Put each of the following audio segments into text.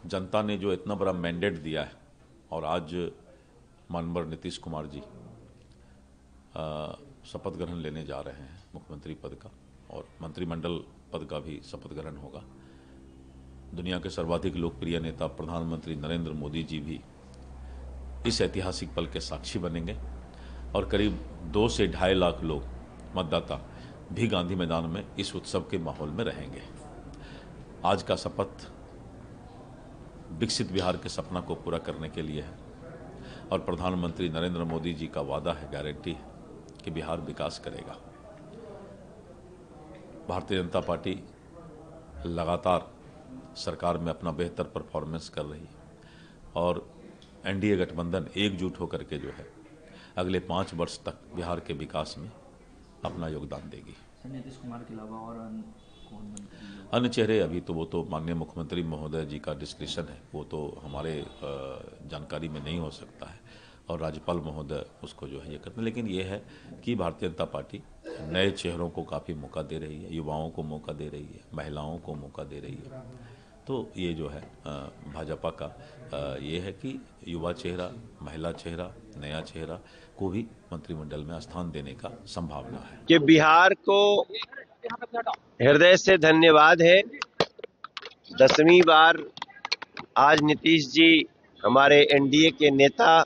जनता ने जो इतना बड़ा मैंडेट दिया है और आज माननीय नीतीश कुमार जी शपथ ग्रहण लेने जा रहे हैं मुख्यमंत्री पद का, और मंत्रिमंडल पद का भी शपथ ग्रहण होगा। दुनिया के सर्वाधिक लोकप्रिय नेता प्रधानमंत्री नरेंद्र मोदी जी भी इस ऐतिहासिक पल के साक्षी बनेंगे और करीब 2 से 2.5 लाख लोग मतदाता भी गांधी मैदान में इस उत्सव के माहौल में रहेंगे। आज का शपथ विकसित बिहार के सपना को पूरा करने के लिए है और प्रधानमंत्री नरेंद्र मोदी जी का वादा है, गारंटी है कि बिहार विकास करेगा। भारतीय जनता पार्टी लगातार सरकार में अपना बेहतर परफॉर्मेंस कर रही है और एनडीए गठबंधन एकजुट होकर के जो है अगले 5 वर्ष तक बिहार के विकास में अपना योगदान देगी। नीतीश कुमार के अलावा और अन्य चेहरे अभी तो वो तो माननीय मुख्यमंत्री महोदय जी का डिस्क्रिप्शन है, वो तो हमारे जानकारी में नहीं हो सकता है और राज्यपाल महोदय उसको जो है ये करते हैं। लेकिन ये है कि भारतीय जनता पार्टी नए चेहरों को काफ़ी मौका दे रही है, युवाओं को मौका दे रही है, महिलाओं को मौका दे रही है। तो ये जो है भाजपा का ये है कि युवा चेहरा, महिला चेहरा, नया चेहरा को भी मंत्रिमंडल में स्थान देने का संभावना है। कि बिहार को हृदय से धन्यवाद है। 10वीं बार आज नीतीश जी हमारे एनडीए के नेता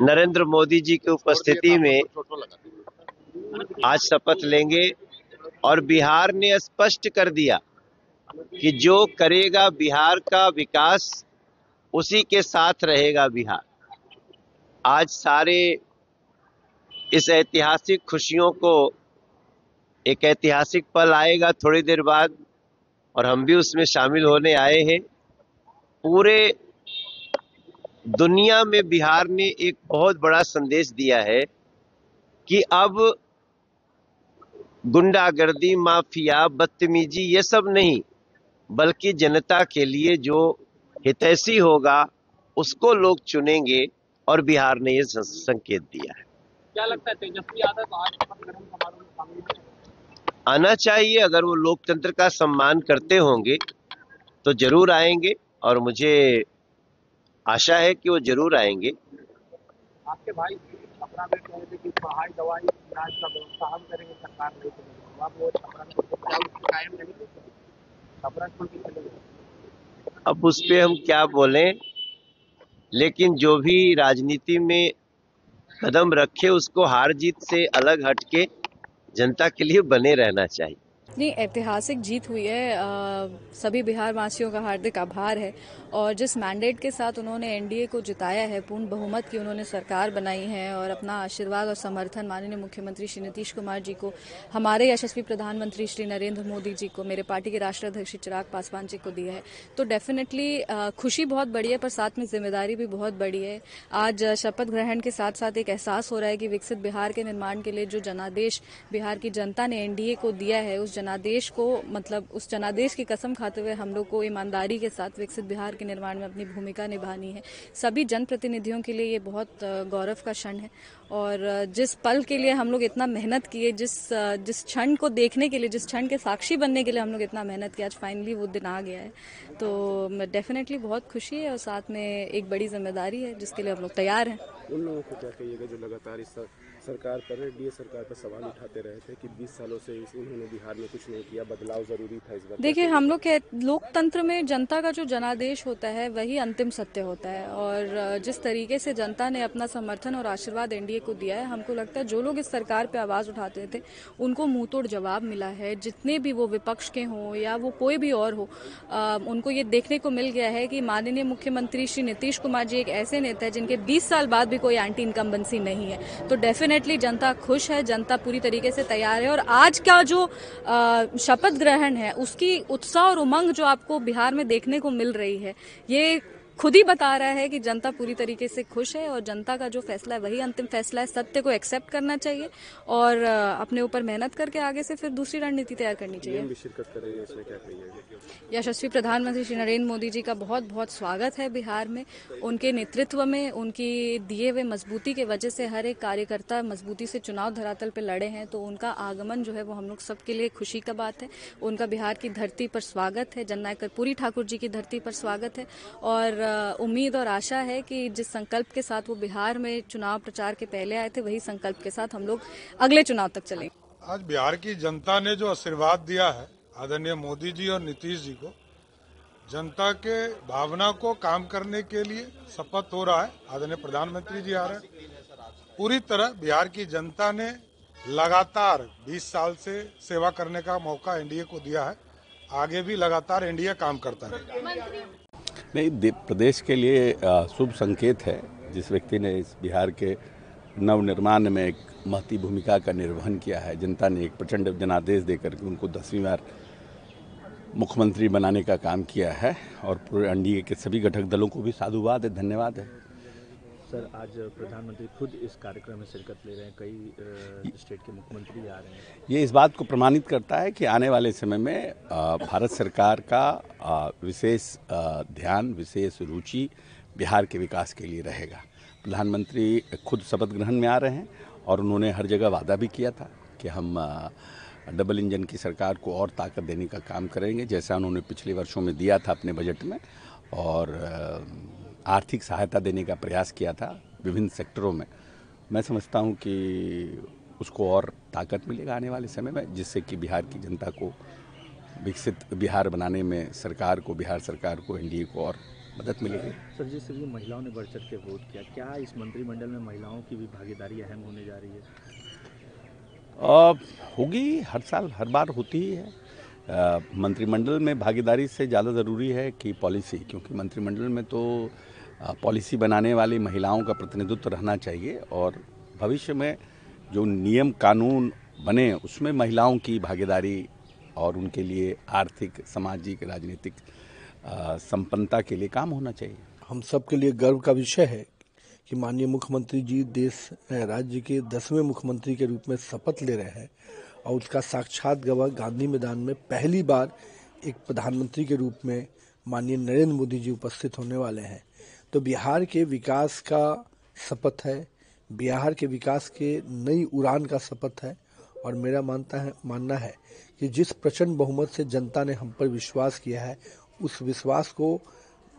नरेंद्र मोदी जी की उपस्थिति में आज शपथ लेंगे और बिहार ने स्पष्ट कर दिया कि जो करेगा बिहार का विकास उसी के साथ रहेगा बिहार। आज सारे इस ऐतिहासिक खुशियों को, एक ऐतिहासिक पल आएगा थोड़ी देर बाद और हम भी उसमें शामिल होने आए हैं। पूरे दुनिया में बिहार ने एक बहुत बड़ा संदेश दिया है कि अब गुंडागर्दी, माफिया, बदतमीजी ये सब नहीं, बल्कि जनता के लिए जो हितैषी होगा उसको लोग चुनेंगे और बिहार ने ये संकेत दिया है। क्या लगता है तेजस्वी यादव आज शपथ ग्रहण समारोह में शामिल आना चाहिए? अगर वो लोकतंत्र का सम्मान करते होंगे तो जरूर आएंगे और मुझे आशा है कि वो जरूर आएंगे। आपके भाई छपरा में कह रहे थे कि पढ़ाई, दवाई, इलाज का व्यवस्था हम करेंगे, सरकार नहीं करेगी। अब वो छपरा में कायम नहीं है, छपरा छोड़ के चले गए। अब उस पे हम क्या बोलें, लेकिन जो भी राजनीति में कदम रखे उसको हार जीत से अलग हटके जनता के लिए बने रहना चाहिए। नहीं, ऐतिहासिक जीत हुई है। सभी बिहार वासियों का हार्दिक आभार है और जिस मैंडेट के साथ उन्होंने एनडीए को जिताया है, पूर्ण बहुमत की उन्होंने सरकार बनाई है और अपना आशीर्वाद और समर्थन माननीय मुख्यमंत्री श्री नीतीश कुमार जी को, हमारे यशस्वी प्रधानमंत्री श्री नरेंद्र मोदी जी को, मेरे पार्टी के राष्ट्रीय अध्यक्ष श्री चिराग पासवान जी को दिया है, तो डेफिनेटली खुशी बहुत बड़ी है, पर साथ में जिम्मेदारी भी बहुत बड़ी है। आज शपथ ग्रहण के साथ साथ एक एहसास हो रहा है कि विकसित बिहार के निर्माण के लिए जो जनादेश बिहार की जनता ने एनडीए को दिया है, उस जनादेश को, मतलब उस जनादेश की कसम खाते हुए हम लोग को ईमानदारी के साथ विकसित बिहार के निर्माण में अपनी भूमिका निभानी है। सभी जनप्रतिनिधियों के लिए ये बहुत गौरव का क्षण है और जिस पल के लिए हम लोग इतना मेहनत किए, जिस क्षण को देखने के लिए, जिस क्षण के साक्षी बनने के लिए हम लोग इतना मेहनत किया, आज फाइनली वो दिन आ गया है। तो डेफिनेटली बहुत खुशी है और साथ में एक बड़ी जिम्मेदारी है जिसके लिए हम लोग तैयार हैं। उन लोगों को क्या कहिएगा जो लगातार इस सरकार पर, एनडीए सरकार पर सवाल उठाते रहे थे कि 20 सालों से उन्होंने बिहार में कुछ नहीं किया, बदलाव जरूरी था इस बार? देखिए, हम लोग के लोकतंत्र में जनता का जो जनादेश होता है वही अंतिम सत्य होता है और जिस तरीके से जनता ने अपना समर्थन और आशीर्वाद एनडीए को दिया है, हमको लगता है जो लोग इस सरकार पे आवाज उठाते थे उनको मुंह तोड़ जवाब मिला है। जितने भी वो विपक्ष के हों या वो कोई भी और हो, उनको ये देखने को मिल गया है कि माननीय मुख्यमंत्री श्री नीतीश कुमार जी एक ऐसे नेता है जिनके 20 साल बाद भी कोई एंटी इनकम्बेंसी नहीं है। तो डेफिनेटली जनता खुश है, जनता पूरी तरीके से तैयार है और आज का जो शपथ ग्रहण है उसकी उत्साह और उमंग जो आपको बिहार में देखने को मिल रही है, ये खुद ही बता रहा है कि जनता पूरी तरीके से खुश है और जनता का जो फैसला है वही अंतिम फैसला है। सत्य को एक्सेप्ट करना चाहिए और अपने ऊपर मेहनत करके आगे से फिर दूसरी रणनीति तैयार करनी चाहिए। भी शिरकत करेंगे, इसमें क्या कहिएगा? यशस्वी प्रधानमंत्री श्री नरेंद्र मोदी जी का बहुत बहुत स्वागत है बिहार में। उनके नेतृत्व में, उनकी दिए हुए मजबूती के वजह से हर एक कार्यकर्ता मजबूती से चुनाव धरातल पर लड़े हैं, तो उनका आगमन जो है वो हम लोग सबके लिए खुशी का बात है। उनका बिहार की धरती पर स्वागत है, जननायक कर्पूरी ठाकुर जी की धरती पर स्वागत है और उम्मीद और आशा है कि जिस संकल्प के साथ वो बिहार में चुनाव प्रचार के पहले आए थे वही संकल्प के साथ हम लोग अगले चुनाव तक चलेंगे। आज बिहार की जनता ने जो आशीर्वाद दिया है आदरणीय मोदी जी और नीतीश जी को, जनता के भावना को काम करने के लिए शपथ हो रहा है। आदरणीय प्रधानमंत्री जी आ रहे हैं। पूरी तरह बिहार की जनता ने लगातार 20 साल से सेवा करने का मौका एनडीए को दिया है। आगे भी लगातार एनडीए काम करता है। नहीं, प्रदेश के लिए शुभ संकेत है। जिस व्यक्ति ने इस बिहार के नवनिर्माण में एक महती भूमिका का निर्वहन किया है, जनता ने एक प्रचंड जनादेश देकर के उनको 10वीं बार मुख्यमंत्री बनाने का काम किया है और पूरे एनडीए के सभी घटक दलों को भी साधुवाद है, धन्यवाद है। सर, आज प्रधानमंत्री खुद इस कार्यक्रम में शिरकत ले रहे हैं, कई स्टेट के मुख्यमंत्री आ रहे हैं। ये इस बात को प्रमाणित करता है कि आने वाले समय में भारत सरकार का विशेष ध्यान, विशेष रुचि बिहार के विकास के लिए रहेगा। प्रधानमंत्री खुद शपथ ग्रहण में आ रहे हैं और उन्होंने हर जगह वादा भी किया था कि हम डबल इंजन की सरकार को और ताकत देने का काम करेंगे, जैसा उन्होंने पिछले वर्षों में दिया था अपने बजट में, और आर्थिक सहायता देने का प्रयास किया था विभिन्न सेक्टरों में। मैं समझता हूं कि उसको और ताकत मिलेगा आने वाले समय में, जिससे कि बिहार की जनता को विकसित बिहार बनाने में बिहार सरकार को, एनडीए को और मदद मिलेगी। सर, जिस भी महिलाओं ने बढ़ चढ़ के वोट किया, क्या इस मंत्रिमंडल में महिलाओं की भी भागीदारी अहम होने जा रही है? होगी, हर साल हर बार होती ही है। मंत्रिमंडल में भागीदारी से ज़्यादा ज़रूरी है कि पॉलिसी, क्योंकि मंत्रिमंडल में तो पॉलिसी बनाने वाली महिलाओं का प्रतिनिधित्व रहना चाहिए और भविष्य में जो नियम कानून बने उसमें महिलाओं की भागीदारी और उनके लिए आर्थिक, सामाजिक, राजनीतिक संपन्नता के लिए काम होना चाहिए। हम सब के लिए गर्व का विषय है कि माननीय मुख्यमंत्री जी राज्य के 10वें मुख्यमंत्री के रूप में शपथ ले रहे हैं और उसका साक्षात गवाह गांधी मैदान में पहली बार एक प्रधानमंत्री के रूप में माननीय नरेंद्र मोदी जी उपस्थित होने वाले हैं। तो बिहार के विकास का शपथ है, बिहार के विकास के नई उड़ान का शपथ है और मेरा मानना है कि जिस प्रचंड बहुमत से जनता ने हम पर विश्वास किया है, उस विश्वास को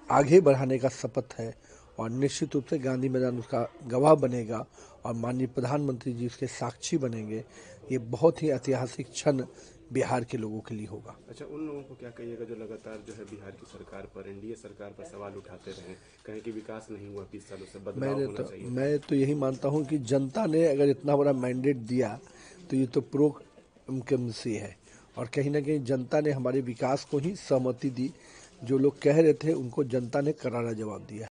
आगे बढ़ाने का शपथ है और निश्चित रूप से गांधी मैदान उसका गवाह बनेगा और माननीय प्रधानमंत्री जी उसके साक्षी बनेंगे। ये बहुत ही ऐतिहासिक क्षण बिहार के लोगों के लिए होगा। अच्छा, उन लोगों को क्या कहिएगा जो लगातार जो है बिहार की सरकार पर, एनडीए सरकार पर सवाल उठाते रहे, कहें कि विकास नहीं हुआ 20 सालों से, बदलाव होना चाहिए? मैं तो यही मानता हूँ कि जनता ने अगर इतना बड़ा मैंडेट दिया तो ये तो प्रो-इनकम्बेंसी है और कहीं ना कहीं जनता ने हमारे विकास को ही सहमति दी। जो लोग कह रहे थे उनको जनता ने करारा जवाब दिया।